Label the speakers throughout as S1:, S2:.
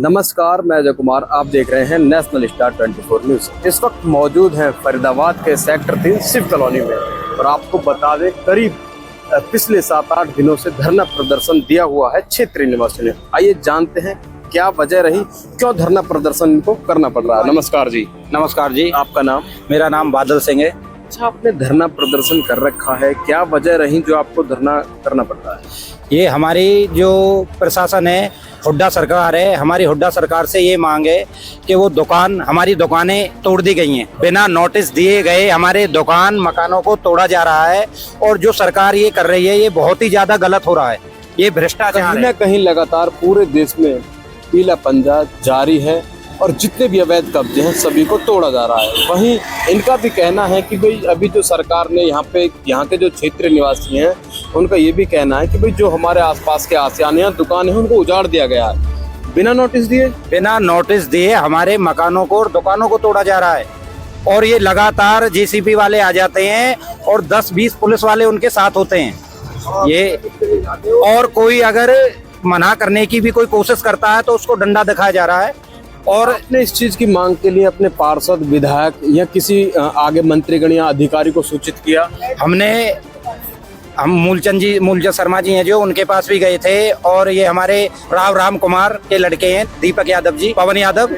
S1: नमस्कार, मैं अजय कुमार। आप देख रहे हैं नेशनल स्टार 24 न्यूज। इस वक्त मौजूद हैं फरीदाबाद के सेक्टर 3 शिव कॉलोनी में और आपको बता दें करीब पिछले 7-8 दिनों से धरना प्रदर्शन दिया हुआ है क्षेत्रीय निवासियों ने। आइए जानते हैं क्या वजह रही, क्यों धरना प्रदर्शन इनको करना पड़ रहा है। नमस्कार जी।
S2: नमस्कार जी।
S1: आपका नाम?
S2: मेरा नाम बादल सिंह है।
S1: अच्छा, आपने धरना प्रदर्शन कर रखा है, क्या वजह रही जो आपको धरना करना पड़ रहा है?
S2: ये हमारी जो प्रशासन है, हुड्डा सरकार है, हमारी हुड्डा सरकार से ये मांग है कि वो हमारी दुकानें तोड़ दी गई हैं। बिना नोटिस दिए गए हमारे दुकान मकानों को तोड़ा जा रहा है और जो सरकार ये कर रही है ये बहुत ही ज्यादा गलत हो रहा है। ये भ्रष्टाचार
S1: कहीं ना कहीं लगातार पूरे देश में पीला पंजा जारी है और जितने भी अवैध कब्जे हैं सभी को तोड़ा जा रहा है। वहीं इनका भी कहना है कि भाई अभी जो सरकार ने यहाँ के जो क्षेत्रीय निवासी हैं उनका ये भी कहना है कि भाई जो हमारे आसपास के आसियाने हैं, दुकानें हैं, उनको उजाड़ दिया गया है बिना नोटिस दिए हमारे मकानों को और दुकानों को तोड़ा जा रहा है। और ये लगातार जेसीबी वाले आ जाते हैं और 10-20 पुलिस वाले उनके साथ होते हैं। ये और कोई अगर मना करने की भी कोई कोशिश करता है तो उसको डंडा दिखाया जा रहा है। और आपने इस चीज की मांग के लिए अपने पार्षद, विधायक या किसी आगे मंत्रीगण या अधिकारी को सूचित किया?
S2: हम मूलचंद शर्मा जी हैं जो, उनके पास भी गए थे। और ये हमारे राम कुमार के लड़के हैं, दीपक यादव जी, पवन यादव,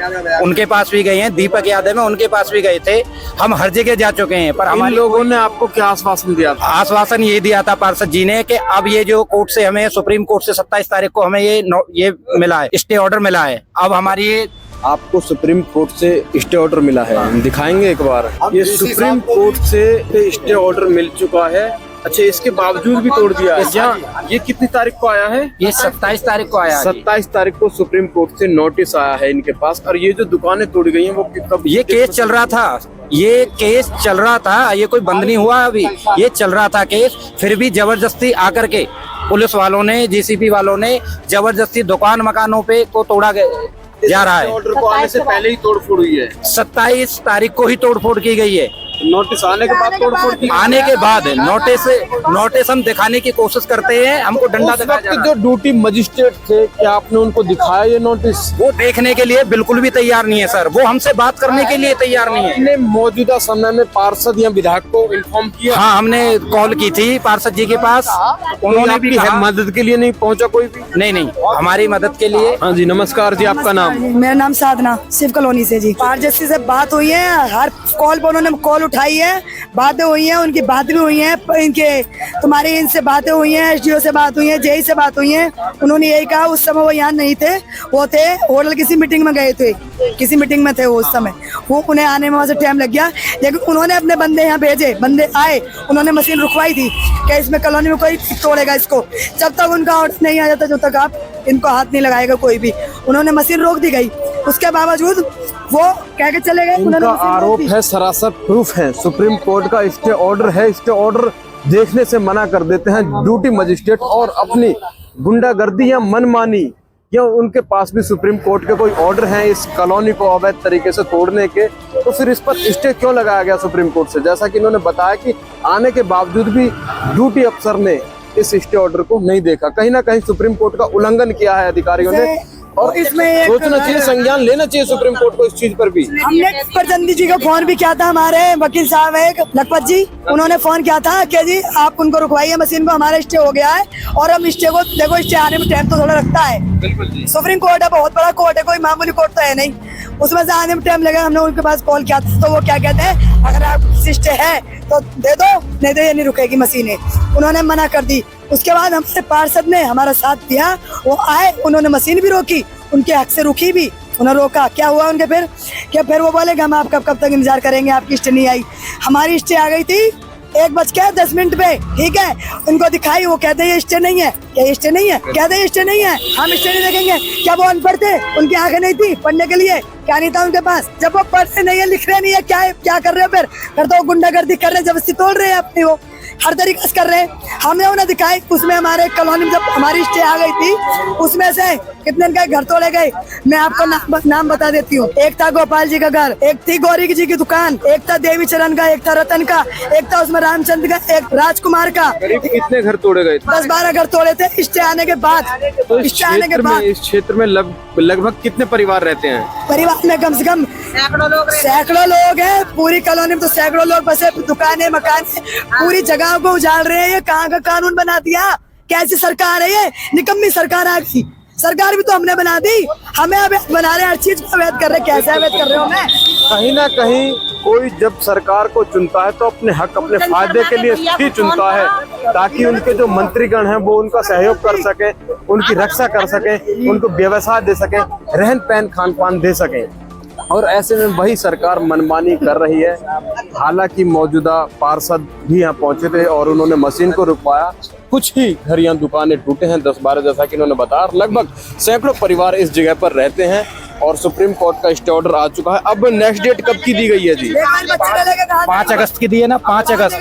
S2: उनके पास भी गए हैं। दीपक यादव है, उनके पास भी गए थे। हम हर जगह जा चुके हैं। पर हमारे
S1: लोगों ने आपको क्या आश्वासन दिया था?
S2: आश्वासन ये दिया था पार्षद जी ने कि अब ये जो कोर्ट से हमें, सुप्रीम कोर्ट से 27 तारीख को हमें ये मिला है, स्टे ऑर्डर मिला है। अब हमारी
S1: आपको सुप्रीम कोर्ट से स्टे ऑर्डर मिला है, हम दिखाएंगे एक बार। ये सुप्रीम कोर्ट से स्टे ऑर्डर मिल चुका है। अच्छा, इसके बावजूद भी तोड़ दिया है। ये कितनी तारीख को आया है?
S2: ये 27 तारीख को आया।
S1: 27 तारीख को सुप्रीम कोर्ट से नोटिस आया है इनके पास। और ये जो दुकानें तोड़ी गई हैं वो कब?
S2: ये केस चल रहा था। ये कोई बंद नहीं हुआ अभी, ये चल रहा था केस। फिर भी जबरदस्ती आकर के पुलिस वालों ने, जेसीबी वालों ने जबरदस्ती दुकान मकानों पे को तोड़ा जा रहा है।
S1: ऑर्डर को आने से पहले ही तोड़फोड़ हुई है।
S2: 27 तारीख को ही तोड़फोड़ की गई है।
S1: नोटिस आने के बाद तोड़फोड़ की?
S2: आने के बाद नोटिस हम दिखाने की कोशिश करते हैं, हमको डंडा दिखाया जा रहा है।
S1: जो ड्यूटी मजिस्ट्रेट थे, क्या आपने उनको दिखाया ये नोटिस?
S2: वो देखने के लिए बिल्कुल भी तैयार नहीं है सर। वो हमसे बात करने के लिए तैयार नहीं है।
S1: आपने मौजूदा समय में पार्षद या विधायक को इन्फॉर्म किया?
S2: हाँ, हमने कॉल की थी पार्षद जी के पास। उन्होंने भी
S1: मदद के लिए नहीं पहुंचा कोई भी?
S2: नहीं, हमारी मदद के लिए।
S1: हाँ जी, नमस्कार जी। आपका नाम?
S3: मेरा नाम साधना, शिव कॉलोनी से जी। पार्षद से बात हुई है, हर कॉल पर उन्होंने कॉल उठाई है, बातें हुई हैं, उनकी बात भी हुई है। तुम्हारी इनसे बातें हुई हैं, एसडीओ से बात हुई है, जेई से बात हुई है। उन्होंने यही कहा, उस समय वो यहाँ नहीं थे, वो थे होटल किसी मीटिंग में गए थे, किसी मीटिंग में थे वो उस समय। वो उन्हें आने में वहाँ से टाइम लग गया, लेकिन उन्होंने अपने बंदे यहाँ भेजे, बंदे आए, उन्होंने मशीन रुकवाई थी कि इसमें कॉलोनी में कोई तोड़ेगा इसको। जब तक उनका ऑर्डर नहीं आ जाता, जब तक आप इनको हाथ नहीं लगाएगा कोई भी। उन्होंने मशीन रोक दी गई, उसके बावजूद वो कह के चले गए।
S1: उनका आरोप है, सरासर प्रूफ है, सुप्रीम कोर्ट का स्टे ऑर्डर है, स्टे ऑर्डर देखने से मना कर देते हैं ड्यूटी मजिस्ट्रेट। और अपनी गुंडागर्दी या मनमानी, या उनके पास भी सुप्रीम कोर्ट के कोई ऑर्डर हैं इस कॉलोनी को अवैध तरीके से तोड़ने के, तो फिर इस पर स्टे क्यों लगाया गया सुप्रीम कोर्ट से? जैसा कि इन्होंने बताया कि आने के बावजूद भी ड्यूटी अफसर ने इस स्टे ऑर्डर को नहीं देखा। कहीं ना कहीं सुप्रीम कोर्ट का उल्लंघन किया है अधिकारियों ने। और इसमें सोचना चाहिए, संज्ञान लेना चाहिए सुप्रीम कोर्ट को इस चीज पर भी।
S3: हमने प्रचंडी जी को फोन भी किया था, हमारे वकील साहब है लखपत जी, उन्होंने फोन किया था कि जी आप उनको रुकवाइए मशीन को, हमारा स्टे हो गया है। और हम स्टे को देखो, स्टे आने में टाइम तो थोड़ा लगता है। सुप्रीम कोर्ट है, बहुत बड़ा कोर्ट है, कोई मामूली कोर्ट तो है नहीं, उसमें से आने में टाइम लगा। हमने उनके पास कॉल किया था, तो वो क्या कहते हैं, अगर आप स्टे है तो दे दो, नहीं तो ये नहीं रुकेगी मशीनें। उन्होंने मना कर दी। उसके बाद हमसे पार्षद ने हमारा साथ दिया, वो आए, उन्होंने मशीन भी रोकी, उनके हक से रुकी भी, उन्होंने रोका। क्या हुआ उनके फिर वो बोले कि हम आप कब तक इंतजार करेंगे, आपकी स्टे नहीं आई। हमारी स्टे आ गई थी 1:10 पे, ठीक है। उनको दिखाई, वो कहते हैं ये स्टे नहीं है, क्या ये स्टे नहीं है, कहते हैं ये स्टे नहीं है, हम स्टे नहीं देखेंगे। क्या वो अनपढ़ थे, उनकी आंखें नहीं थी पढ़ने के लिए? क्या नहीं था उनके पास? जब वो पढ़ते नहीं है, लिख रहे नहीं है, क्या कर रहे हो फिर तो वो गुंडागर्दी कर रहे हैं, जबरदस्ती तोड़ रहे हैं अपनी, वो हर तरीके से कर रहे हैं। हमने उन्हें दिखाई, उसमें हमारे कॉलोनी में जब हमारी स्टे आ गई थी, उसमें से कितने के घर तोड़े गए। मैं आपको नाम बता देती हूँ। एक था गोपाल जी का घर, एक थी गौरी जी की दुकान, एक था देवी चरण का, एक था रतन का, एक था उसमें रामचंद्र का, एक राजकुमार का।
S1: कितने घर तोड़े गए?
S3: 10-12 घर तोड़े थे स्टे आने के बाद।
S1: तो इस क्षेत्र में लगभग कितने परिवार रहते हैं?
S3: परिवार में कम से कम सैकड़ों लोग हैं। पूरी कॉलोनी में तो सैकड़ों लोग बसे, दुकानें, मकान, पूरी जगह को उजाड़ रहे हैं। ये कहाँ का कानून बना दिया? कैसी सरकार है ये? निकम्मी सरकार आ गई। सरकार भी तो हमने बना दी, हमें अवैध बना रहे हैं, हर चीज को अवैध कर रहे हैं। कैसे अवैध कर रहे हो? हमें
S1: कहीं ना कहीं कोई जब सरकार को चुनता है तो अपने हक, अपने फायदे के लिए ही चुनता है, ताकि उनके जो मंत्रीगण हैं वो उनका सहयोग कर सके, उनकी रक्षा कर सके, उनको व्यवसाय दे सके, रहन सहन खान पान दे सके। और ऐसे में वही सरकार मनमानी कर रही है। हालांकि मौजूदा पार्षद भी यहाँ पहुंचे थे और उन्होंने मशीन को रुकवाया। कुछ ही घर यहाँ दुकानें टूटे हैं, 10-12 जैसा कि इन्होंने बताया। लगभग सैकड़ों परिवार इस जगह पर रहते हैं और सुप्रीम कोर्ट का स्टे ऑर्डर आ चुका है। अब नेक्स्ट डेट कब की दी गई है जी?
S2: 5 अगस्त की दी है ना, 5 अगस्त।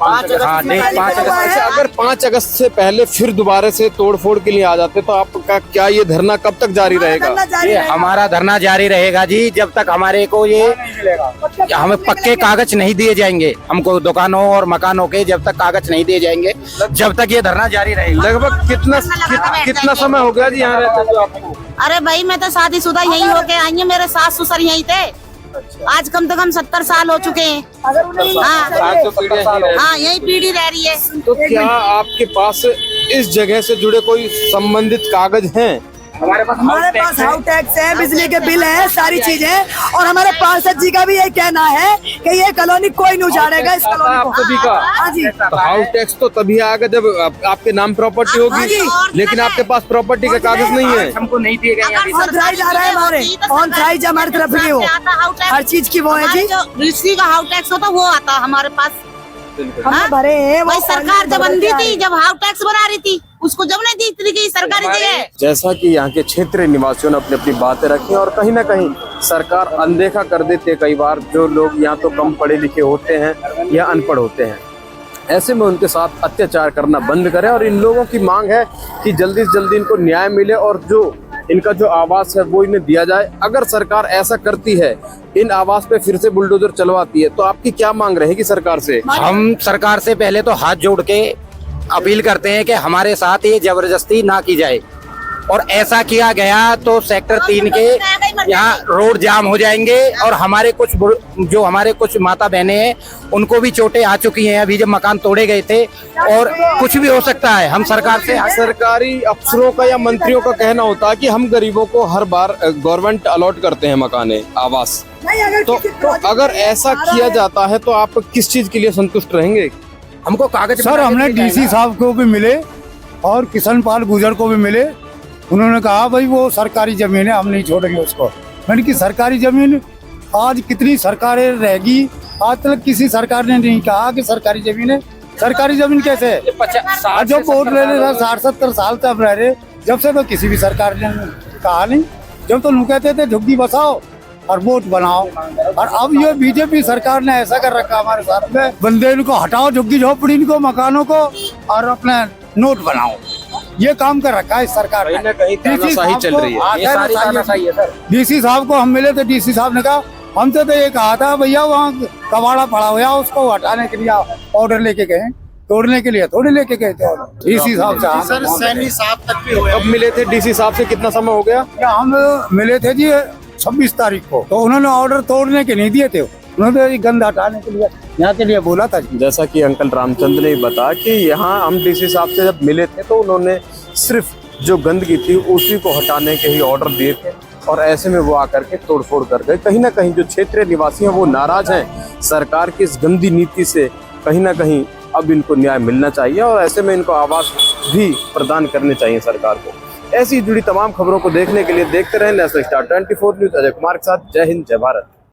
S3: हाँ, डेट
S2: 5 अगस्त।
S1: अच्छा, अगर 5 अगस्त से पहले फिर दोबारा से तोड़फोड़ के लिए आ जाते तो आपका क्या ये धरना कब तक जारी रहेगा?
S2: ये हमारा धरना जारी रहेगा जी, जब तक हमारे को ये हमें पक्के कागज नहीं दिए जाएंगे। हमको दुकानों और मकानों के जब तक कागज नहीं दिए जाएंगे, जब तक ये धरना जारी रहेगा।
S1: लगभग कितना समय हो गया जी यहाँ रहते हुए आपको?
S4: अरे भाई, मैं तो शादीशुदा यहीं होके आई हूँ, मेरे सास ससुर यहीं थे। आज कम से कम 70 साल हो चुके हैं। हाँ, यही पीढ़ी रह रही है।
S1: तो क्या आपके पास इस जगह से जुड़े कोई संबंधित कागज हैं?
S3: हमारे पास हाउस टैक्स है, बिजली के बिल है, सारी चीजें। और हमारे पार्षद जी का भी ये कहना है कि ये कॉलोनी कोई नहीं उजाड़ेगा, इस कॉलोनी को।
S1: सभी का?
S3: हाँ जी।
S1: तो हाउस टैक्स तो तभी आएगा जब आपके नाम प्रॉपर्टी होगी, लेकिन आपके पास प्रॉपर्टी का कागज नहीं है।
S2: हमको नहीं दिए गए।
S3: ऑथराइज आ रहा है हमारे, ऑथराइज हमारी तरफ भी हो, हर चीज की वो है जी।
S4: ऋषि का हाउस टैक्स होता वो आता हमारे पास।
S3: हमने भरे हैं।
S4: वही सरकार जब बंदी थी, जब हाउस टैक्स बना रही थी, उसको जब नहीं दी थी कि सरकारी जगह।
S1: जैसा कि यहाँ के क्षेत्रीय निवासियों ने अपनी अपनी बातें रखी और कहीं ना कहीं सरकार अनदेखा कर देती है कई बार। जो लोग यहाँ तो कम पढ़े लिखे होते हैं या अनपढ़ होते हैं, ऐसे में उनके साथ अत्याचार करना बंद करें। और इन लोगों की मांग है कि जल्दी से जल्दी इनको न्याय मिले और जो इनका जो आवास है वो इन्हें दिया जाए। अगर सरकार ऐसा करती है, इन आवास पे फिर से बुलडोजर चलवाती है, तो आपकी क्या मांग रहेगी सरकार से?
S2: हम सरकार से पहले तो हाथ जोड़ के अपील करते हैं कि हमारे साथ ये जबरदस्ती ना की जाए, और ऐसा किया गया तो सेक्टर 3 के यहाँ रोड जाम हो जाएंगे। और हमारे कुछ माता बहनें हैं, उनको भी चोटें आ चुकी हैं अभी जब मकान तोड़े गए थे, और कुछ भी हो सकता है। हम सरकार से,
S1: सरकारी अफसरों का या मंत्रियों का कहना होता है कि हम गरीबों को हर बार गवर्नमेंट अलॉट करते हैं मकाने, आवास। तो अगर ऐसा किया जाता है तो आप किस चीज के लिए संतुष्ट रहेंगे?
S2: हमको कागज।
S5: सर, हमने डीसी साहब को भी मिले और किशन पाल गुजर को भी मिले। उन्होंने कहा भाई वो सरकारी जमीन है, हम नहीं छोड़ेंगे उसको। मैंने की सरकारी जमीन, आज कितनी सरकारें रहेगी, आज तक किसी सरकार ने नहीं कहा कि सरकारी जमीन है। सरकारी जमीन कैसे है? जो वोट ले रहे 60-70 साल तक रह रहे, जब से तो किसी भी सरकार ने कहा नहीं। जब तो लोग कहते थे झुग्गी बसाओ और वोट बनाओ, और अब ये बीजेपी सरकार ने ऐसा कर रखा हमारे साथ में, बंदे इनको हटाओ, झुग्गी झोपड़ी इनको, मकानों को, और अपना नोट बनाओ। ये काम कर रखा है इस सरकार ने।
S1: तानाशाही चल रही है,
S2: ये सारी तानाशाही है सर।
S5: डीसी साहब को हम मिले थे, डीसी साहब ने कहा हमसे तो ये कहा था भैया वहाँ कबाड़ा पड़ा हुआ उसको हटाने के लिए ऑर्डर लेके गए, तोड़ने के लिए थोड़ी लेके गए थे डीसी साहब से।
S6: सर, सैनी साहब तक भी हुए।
S1: कब मिले थे डीसी साहब से? कितना समय हो गया?
S5: हम मिले थे जी 26 तारीख को, तो उन्होंने ऑर्डर तोड़ने के नहीं दिए थे, उन्होंने गंद हटाने के लिए यहाँ के लिए बोला था।
S1: जैसा कि अंकल रामचंद्र ने बताया कि यहाँ हम डीसी साहब से जब मिले थे तो उन्होंने सिर्फ जो गंदगी थी उसी को हटाने के ही ऑर्डर दिए थे, और ऐसे में वो आकर के तोड़फोड़ कर गए। कहीं ना कहीं जो क्षेत्रीय निवासी हैं वो नाराज हैं सरकार की इस गंदी नीति से। कहीं ना कहीं अब इनको न्याय मिलना चाहिए और ऐसे में इनको आवास भी प्रदान करने चाहिए सरकार को। ऐसी जुड़ी तमाम खबरों को देखने के लिए देखते रहें national star 24 news. Ajay Kumar के साथ, जय हिंद, जय भारत।